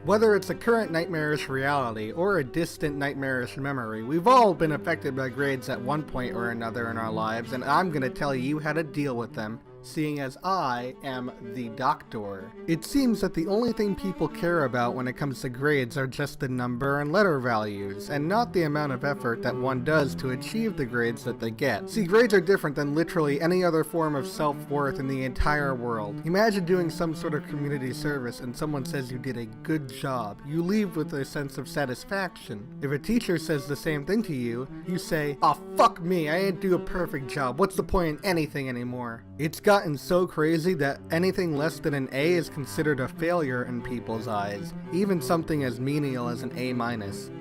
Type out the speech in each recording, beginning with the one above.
Whether it's a current nightmarish reality or a distant nightmarish memory, we've all been affected by grades at one point or another in our lives, and I'm gonna tell you how to deal with them, seeing as I am the doctor. It seems that the only thing people care about when it comes to grades are just the number and letter values, and not the amount of effort that one does to achieve the grades that they get. See, grades are different than literally any other form of self-worth in the entire world. Imagine doing some sort of community service and someone says you did a good job. You leave with a sense of satisfaction. If a teacher says the same thing to you, you say, "Aw, fuck me, I didn't do a perfect job. What's the point in anything anymore?" It's gotten so crazy that anything less than an A is considered a failure in people's eyes, even something as menial as an A-.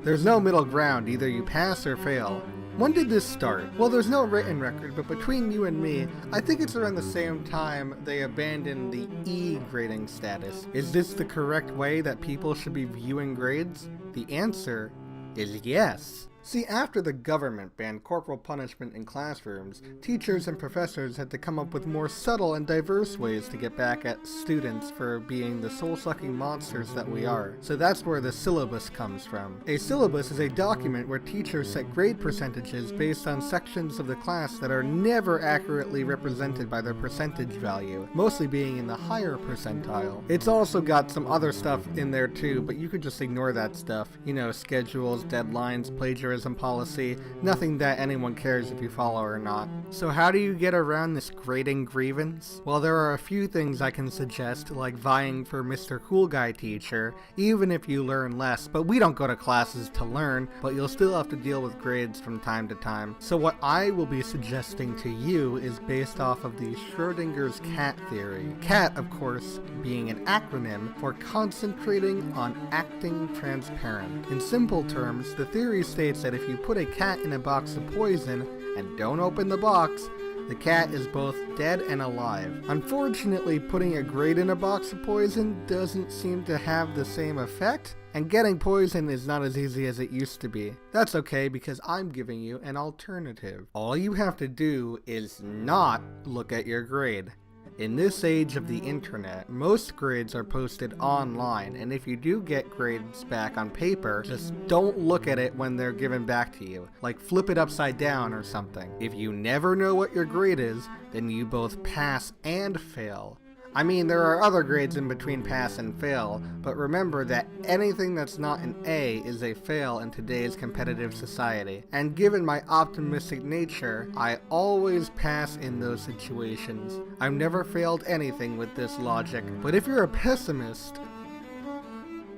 There's no middle ground, either you pass or fail. When did this start? Well, there's no written record, but between you and me, I think it's around the same time they abandoned the E grading status. Is this the correct way that people should be viewing grades? The answer is yes. See, after the government banned corporal punishment in classrooms, teachers and professors had to come up with more subtle and diverse ways to get back at students for being the soul-sucking monsters that we are. So that's where the syllabus comes from. A syllabus is a document where teachers set grade percentages based on sections of the class that are never accurately represented by their percentage value, mostly being in the higher percentile. It's also got some other stuff in there too, but you could just ignore that stuff. You know, schedules, deadlines, plagiarism policy, nothing that anyone cares if you follow or not. So how do you get around this grading grievance? Well, there are a few things I can suggest, like vying for Mr. Cool Guy teacher, even if you learn less, but we don't go to classes to learn, but you'll still have to deal with grades from time to time. So what I will be suggesting to you is based off of the Schrodinger's cat theory. CAT, of course, being an acronym for concentrating on acting transparent. In simple terms, the theory states that if you put a cat in a box of poison and don't open the box, the cat is both dead and alive. Unfortunately, putting a grade in a box of poison doesn't seem to have the same effect, and getting poison is not as easy as it used to be. That's okay, because I'm giving you an alternative. All you have to do is not look at your grade. In this age of the internet, most grades are posted online, and if you do get grades back on paper, just don't look at it when they're given back to you. Like flip it upside down or something. If you never know what your grade is, then you both pass and fail. I mean, there are other grades in between pass and fail, but remember that anything that's not an A is a fail in today's competitive society. And given my optimistic nature, I always pass in those situations. I've never failed anything with this logic. But if you're a pessimist,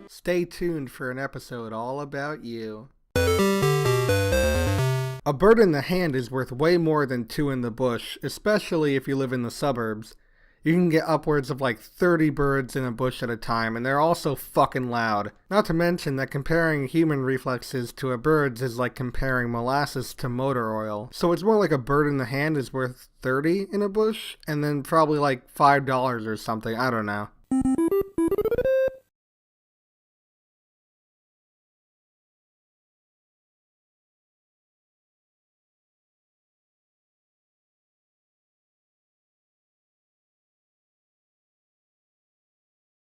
stay tuned for an episode all about you. A bird in the hand is worth way more than two in the bush, especially if you live in the suburbs. You can get upwards of like 30 birds in a bush at a time, and they're all so fucking loud. Not to mention that comparing human reflexes to a bird's is like comparing molasses to motor oil. So it's more like a bird in the hand is worth 30 in a bush, and then probably like $5 or something, I don't know.